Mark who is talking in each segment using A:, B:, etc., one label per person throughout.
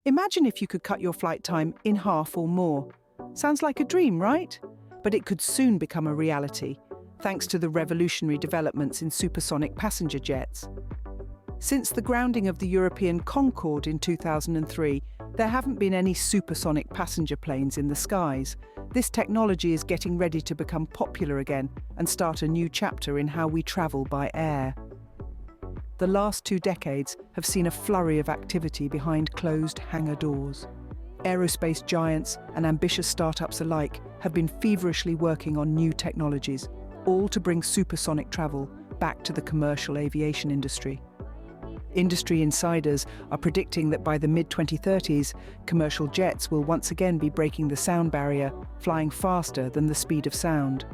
A: Imagine if you could cut your flight time in half or more. Sounds like a dream, right? But it could soon become a reality, thanks to the revolutionary developments in supersonic passenger jets. Since the grounding of the European Concorde in 2003, there haven't been any supersonic passenger planes in the skies. This technology is getting ready to become popular again and start a new chapter in how we travel by air. The last 2 decades have seen a flurry of activity behind closed hangar doors. Aerospace giants and ambitious startups alike have been feverishly working on new technologies, all to bring supersonic travel back to the commercial aviation industry. Industry insiders are predicting that by the mid-2030s, commercial jets will once again be breaking the sound barrier, flying faster than the speed of sound.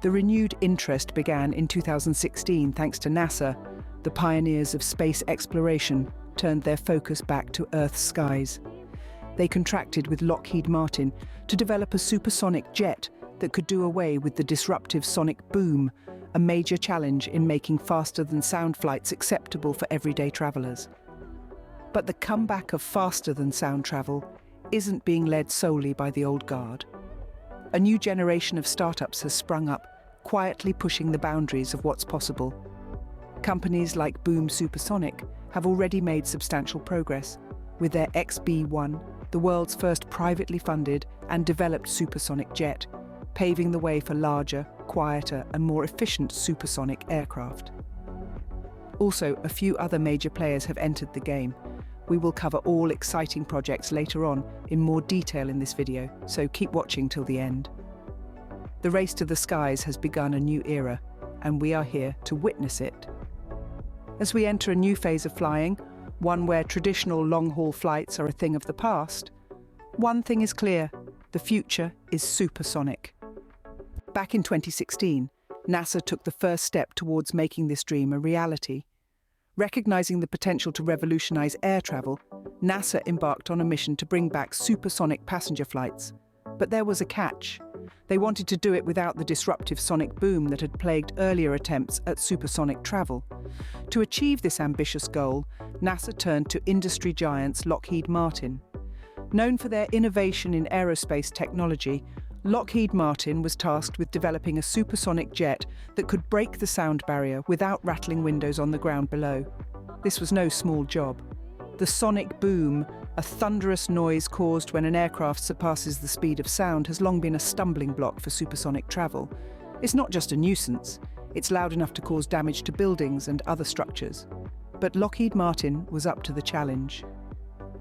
A: The renewed interest began in 2016 thanks to NASA. The pioneers of space exploration turned their focus back to Earth's skies. They contracted with Lockheed Martin to develop a supersonic jet that could do away with the disruptive sonic boom, a major challenge in making faster-than-sound flights acceptable for everyday travelers. But the comeback of faster-than-sound travel isn't being led solely by the old guard. A new generation of startups has sprung up, quietly pushing the boundaries of what's possible. Companies like Boom Supersonic have already made substantial progress, with their XB-1, the world's first privately funded and developed supersonic jet, paving the way for larger, quieter and more efficient supersonic aircraft. Also, a few other major players have entered the game. We will cover all exciting projects later on in more detail in this video, so keep watching till the end. The race to the skies has begun a new era, and we are here to witness it. As we enter a new phase of flying, one where traditional long-haul flights are a thing of the past, one thing is clear: the future is supersonic. Back in 2016, NASA took the first step towards making this dream a reality. Recognizing the potential to revolutionize air travel, NASA embarked on a mission to bring back supersonic passenger flights. But there was a catch. They wanted to do it without the disruptive sonic boom that had plagued earlier attempts at supersonic travel. To achieve this ambitious goal, NASA turned to industry giants Lockheed Martin. Known for their innovation in aerospace technology, Lockheed Martin was tasked with developing a supersonic jet that could break the sound barrier without rattling windows on the ground below. This was no small job. The sonic boom, a thunderous noise caused when an aircraft surpasses the speed of sound, has long been a stumbling block for supersonic travel. It's not just a nuisance, it's loud enough to cause damage to buildings and other structures. But Lockheed Martin was up to the challenge.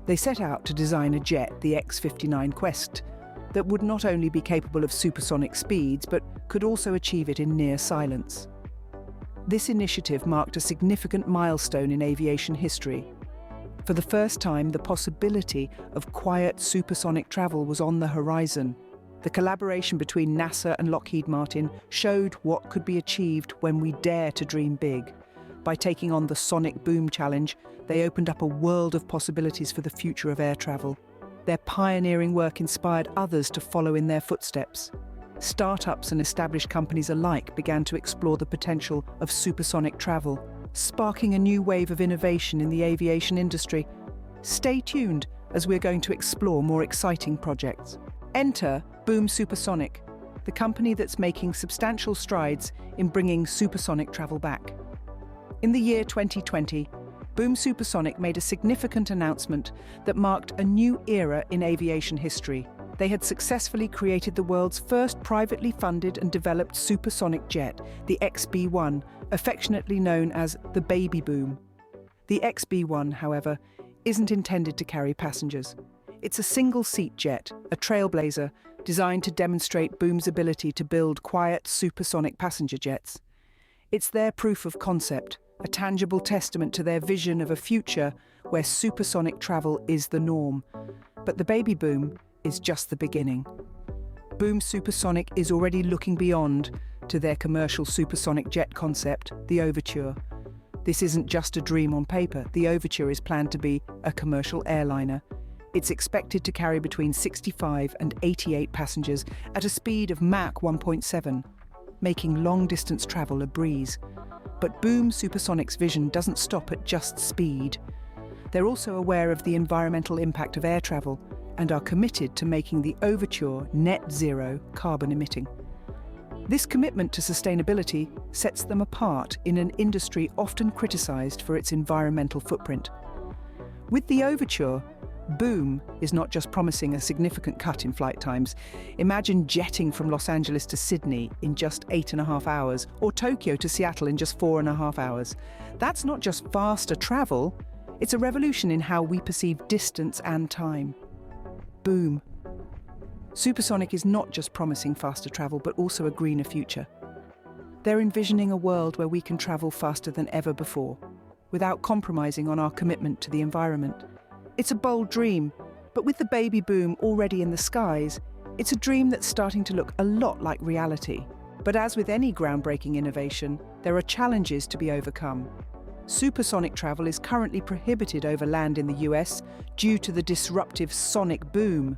A: They set out to design a jet, the X-59 Quest, that would not only be capable of supersonic speeds, but could also achieve it in near silence. This initiative marked a significant milestone in aviation history. For the first time, the possibility of quiet supersonic travel was on the horizon. The collaboration between NASA and Lockheed Martin showed what could be achieved when we dare to dream big. By taking on the sonic boom challenge, they opened up a world of possibilities for the future of air travel. Their pioneering work inspired others to follow in their footsteps. Startups and established companies alike began to explore the potential of supersonic travel, sparking a new wave of innovation in the aviation industry. Stay tuned as we're going to explore more exciting projects. Enter Boom Supersonic, the company that's making substantial strides in bringing supersonic travel back. In the year 2020, Boom Supersonic made a significant announcement that marked a new era in aviation history. They had successfully created the world's first privately funded and developed supersonic jet, the XB-1, affectionately known as the Baby Boom. The XB-1, however, isn't intended to carry passengers. It's a single-seat jet, a trailblazer, designed to demonstrate Boom's ability to build quiet supersonic passenger jets. It's their proof of concept, a tangible testament to their vision of a future where supersonic travel is the norm. But the Baby Boom is just the beginning. Boom Supersonic is already looking beyond to their commercial supersonic jet concept, the Overture. This isn't just a dream on paper. The Overture is planned to be a commercial airliner. It's expected to carry between 65 and 88 passengers at a speed of Mach 1.7, making long-distance travel a breeze. But Boom Supersonic's vision doesn't stop at just speed. They're also aware of the environmental impact of air travel and are committed to making the Overture net zero carbon emitting. This commitment to sustainability sets them apart in an industry often criticized for its environmental footprint. With the Overture, Boom is not just promising a significant cut in flight times. Imagine jetting from Los Angeles to Sydney in just 8.5 hours, or Tokyo to Seattle in just 4.5 hours. That's not just faster travel, it's a revolution in how we perceive distance and time. Boom. Supersonic is not just promising faster travel, but also a greener future. They're envisioning a world where we can travel faster than ever before, without compromising on our commitment to the environment. It's a bold dream, but with the baby boom already in the skies, it's a dream that's starting to look a lot like reality. But as with any groundbreaking innovation, there are challenges to be overcome. Supersonic travel is currently prohibited over land in the US due to the disruptive sonic boom.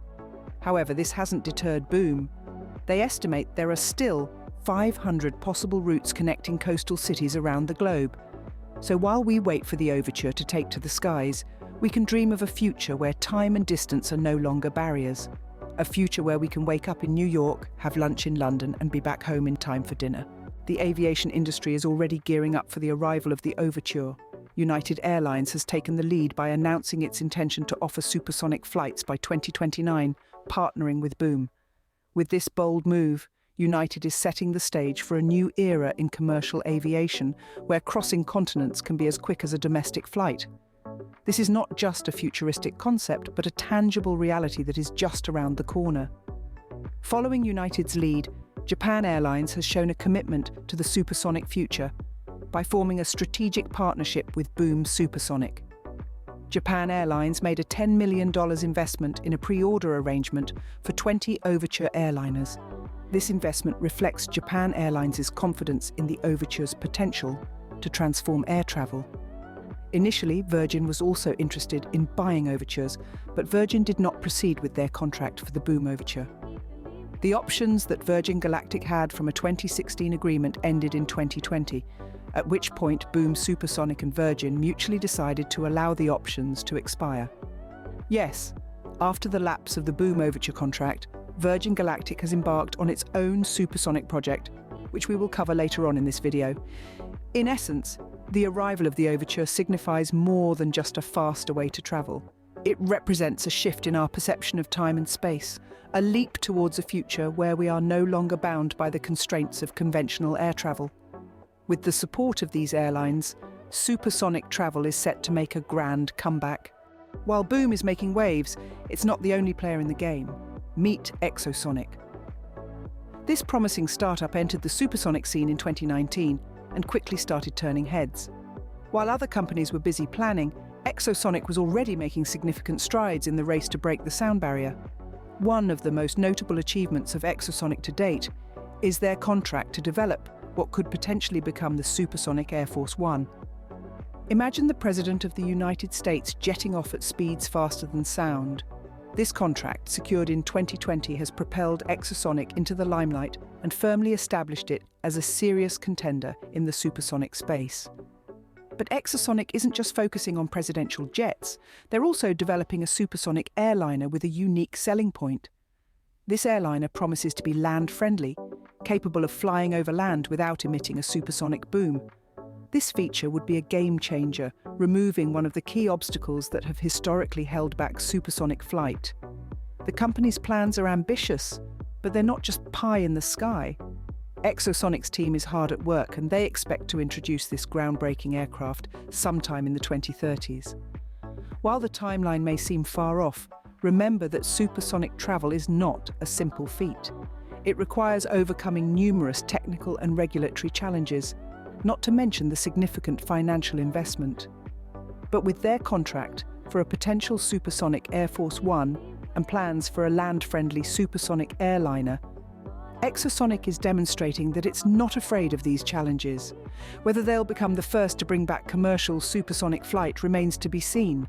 A: However, this hasn't deterred Boom. They estimate there are still 500 possible routes connecting coastal cities around the globe. So while we wait for the Overture to take to the skies, we can dream of a future where time and distance are no longer barriers. A future where we can wake up in New York, have lunch in London, and be back home in time for dinner. The aviation industry is already gearing up for the arrival of the Overture. United Airlines has taken the lead by announcing its intention to offer supersonic flights by 2029, partnering with Boom. With this bold move, United is setting the stage for a new era in commercial aviation, where crossing continents can be as quick as a domestic flight. This is not just a futuristic concept, but a tangible reality that is just around the corner. Following United's lead, Japan Airlines has shown a commitment to the supersonic future by forming a strategic partnership with Boom Supersonic. Japan Airlines made a $10 million investment in a pre-order arrangement for 20 Overture airliners. This investment reflects Japan Airlines' confidence in the Overture's potential to transform air travel. Initially, Virgin was also interested in buying Overtures, but Virgin did not proceed with their contract for the Boom Overture. The options that Virgin Galactic had from a 2016 agreement ended in 2020, at which point Boom Supersonic and Virgin mutually decided to allow the options to expire. Yes, after the lapse of the Boom Overture contract, Virgin Galactic has embarked on its own supersonic project, which we will cover later on in this video. In essence, the arrival of the Overture signifies more than just a faster way to travel. It represents a shift in our perception of time and space, a leap towards a future where we are no longer bound by the constraints of conventional air travel. With the support of these airlines, supersonic travel is set to make a grand comeback. While Boom is making waves, it's not the only player in the game. Meet Exosonic. This promising startup entered the supersonic scene in 2019 and quickly started turning heads. While other companies were busy planning, Exosonic was already making significant strides in the race to break the sound barrier. One of the most notable achievements of Exosonic to date is their contract to develop what could potentially become the supersonic Air Force One. Imagine the President of the United States jetting off at speeds faster than sound. This contract, secured in 2020, has propelled Exosonic into the limelight and firmly established it as a serious contender in the supersonic space. But Exosonic isn't just focusing on presidential jets, they're also developing a supersonic airliner with a unique selling point. This airliner promises to be land-friendly, capable of flying over land without emitting a supersonic boom. This feature would be a game-changer, removing one of the key obstacles that have historically held back supersonic flight. The company's plans are ambitious, but they're not just pie in the sky. Exosonic's team is hard at work, and they expect to introduce this groundbreaking aircraft sometime in the 2030s. While the timeline may seem far off, remember that supersonic travel is not a simple feat. It requires overcoming numerous technical and regulatory challenges, not to mention the significant financial investment. But with their contract for a potential supersonic Air Force One and plans for a land-friendly supersonic airliner, Exosonic is demonstrating that it's not afraid of these challenges. Whether they'll become the first to bring back commercial supersonic flight remains to be seen.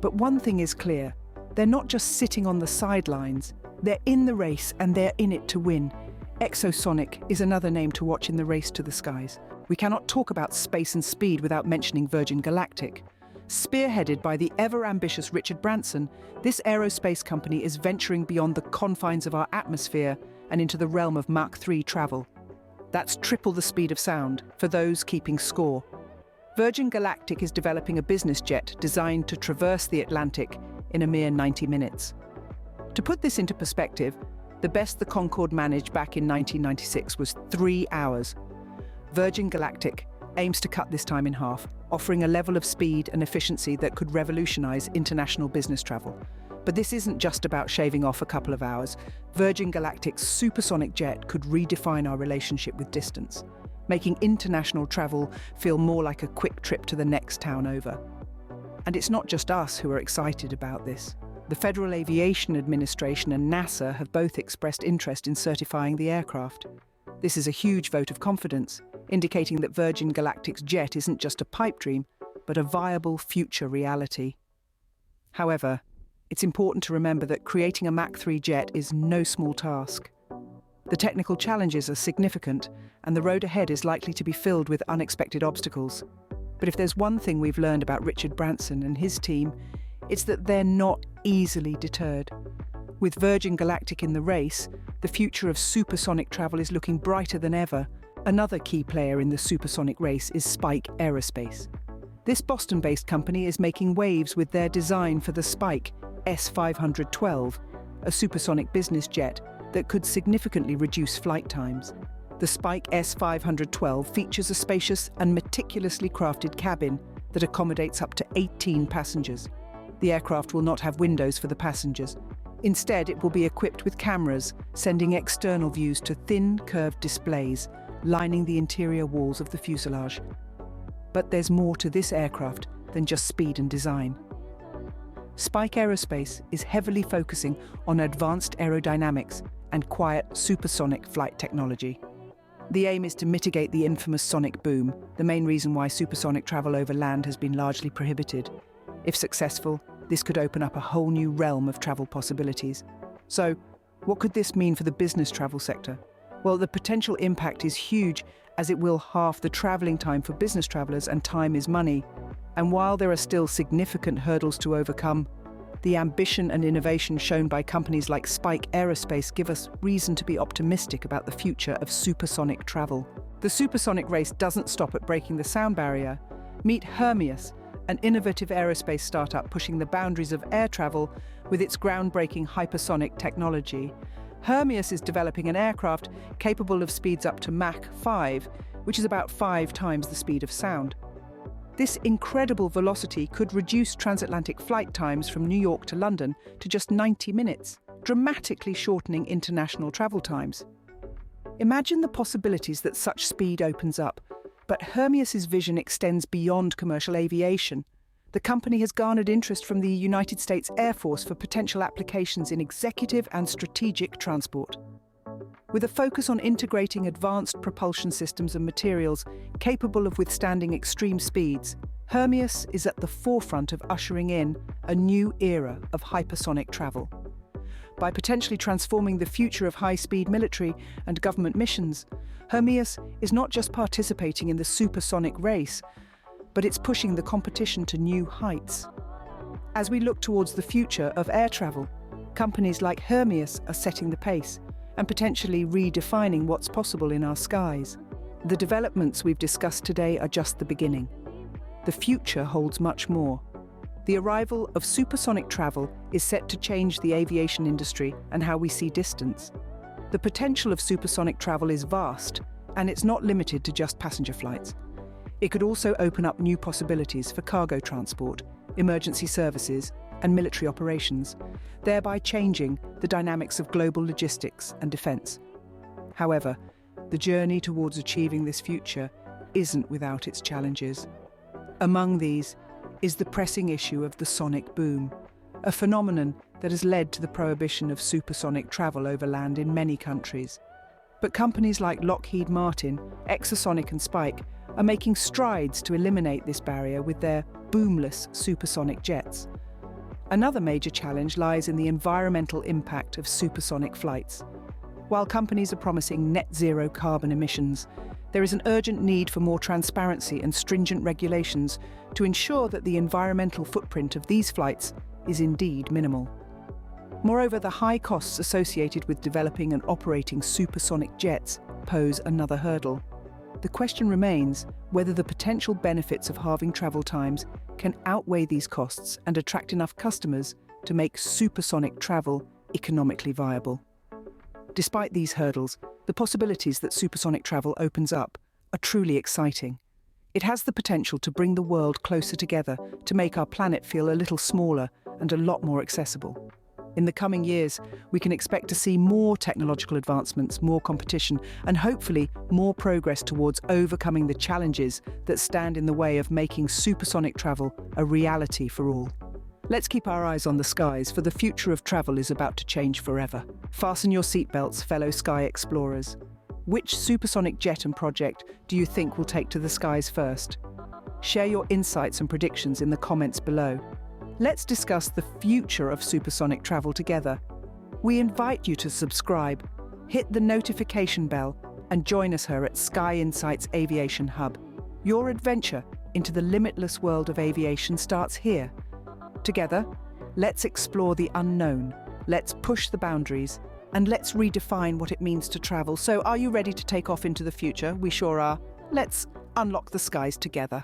A: But one thing is clear, they're not just sitting on the sidelines, they're in the race and they're in it to win. Exosonic is another name to watch in the race to the skies. We cannot talk about space and speed without mentioning Virgin Galactic. Spearheaded by the ever-ambitious Richard Branson, this aerospace company is venturing beyond the confines of our atmosphere and into the realm of Mach 3 travel. That's triple the speed of sound, for those keeping score. Virgin Galactic is developing a business jet designed to traverse the Atlantic in a mere 90 minutes. To put this into perspective, the best the Concorde managed back in 1996 was 3 hours. Virgin Galactic aims to cut this time in half, offering a level of speed and efficiency that could revolutionize international business travel. But this isn't just about shaving off a couple of hours. Virgin Galactic's supersonic jet could redefine our relationship with distance, making international travel feel more like a quick trip to the next town over. And it's not just us who are excited about this. The Federal Aviation Administration and NASA have both expressed interest in certifying the aircraft. This is a huge vote of confidence, indicating that Virgin Galactic's jet isn't just a pipe dream, but a viable future reality. However, it's important to remember that creating a Mach 3 jet is no small task. The technical challenges are significant, and the road ahead is likely to be filled with unexpected obstacles. But if there's one thing we've learned about Richard Branson and his team, it's that they're not easily deterred. With Virgin Galactic in the race, the future of supersonic travel is looking brighter than ever. Another key player in the supersonic race is Spike Aerospace. This Boston-based company is making waves with their design for the Spike S512, a supersonic business jet that could significantly reduce flight times. The Spike S512 features a spacious and meticulously crafted cabin that accommodates up to 18 passengers. The aircraft will not have windows for the passengers. Instead, it will be equipped with cameras, sending external views to thin, curved displays, lining the interior walls of the fuselage. But there's more to this aircraft than just speed and design. Spike Aerospace is heavily focusing on advanced aerodynamics and quiet supersonic flight technology. The aim is to mitigate the infamous sonic boom, the main reason why supersonic travel over land has been largely prohibited. If successful, this could open up a whole new realm of travel possibilities. So, what could this mean for the business travel sector? Well, the potential impact is huge, as it will halve the traveling time for business travelers, and time is money. And while there are still significant hurdles to overcome, the ambition and innovation shown by companies like Spike Aerospace give us reason to be optimistic about the future of supersonic travel. The supersonic race doesn't stop at breaking the sound barrier. Meet Hermeus, an innovative aerospace startup pushing the boundaries of air travel with its groundbreaking hypersonic technology. Hermeus is developing an aircraft capable of speeds up to Mach 5, which is about 5 times the speed of sound. This incredible velocity could reduce transatlantic flight times from New York to London to just 90 minutes, dramatically shortening international travel times. Imagine the possibilities that such speed opens up. But Hermeus's vision extends beyond commercial aviation. The company has garnered interest from the United States Air Force for potential applications in executive and strategic transport. With a focus on integrating advanced propulsion systems and materials capable of withstanding extreme speeds, Hermeus is at the forefront of ushering in a new era of hypersonic travel. By potentially transforming the future of high-speed military and government missions, Hermeus is not just participating in the supersonic race, but it's pushing the competition to new heights. As we look towards the future of air travel, companies like Hermeus are setting the pace and potentially redefining what's possible in our skies. The developments we've discussed today are just the beginning. The future holds much more. The arrival of supersonic travel is set to change the aviation industry and how we see distance. The potential of supersonic travel is vast, and it's not limited to just passenger flights. It could also open up new possibilities for cargo transport, emergency services, and military operations, thereby changing the dynamics of global logistics and defence. However, the journey towards achieving this future isn't without its challenges. Among these is the pressing issue of the sonic boom, a phenomenon that has led to the prohibition of supersonic travel over land in many countries. But companies like Lockheed Martin, Exosonic and Spike are making strides to eliminate this barrier with their boomless supersonic jets. Another major challenge lies in the environmental impact of supersonic flights. While companies are promising net zero carbon emissions, There is an urgent need for more transparency and stringent regulations to ensure that the environmental footprint of these flights is indeed minimal. Moreover, the high costs associated with developing and operating supersonic jets pose another hurdle. The question remains whether the potential benefits of halving travel times can outweigh these costs and attract enough customers to make supersonic travel economically viable. Despite these hurdles, the possibilities that supersonic travel opens up are truly exciting. It has the potential to bring the world closer together, to make our planet feel a little smaller and a lot more accessible. In the coming years, we can expect to see more technological advancements, more competition, and hopefully more progress towards overcoming the challenges that stand in the way of making supersonic travel a reality for all. Let's keep our eyes on the skies, for the future of travel is about to change forever. Fasten your seatbelts, fellow sky explorers. Which supersonic jet and project do you think will take to the skies first? Share your insights and predictions in the comments below. Let's discuss the future of supersonic travel together. We invite you to subscribe, hit the notification bell, and join us here at Sky Insight's Aviation Hub. Your adventure into the limitless world of aviation starts here. Together, let's explore the unknown, let's push the boundaries, and let's redefine what it means to travel. So, are you ready to take off into the future? We sure are. Let's unlock the skies together.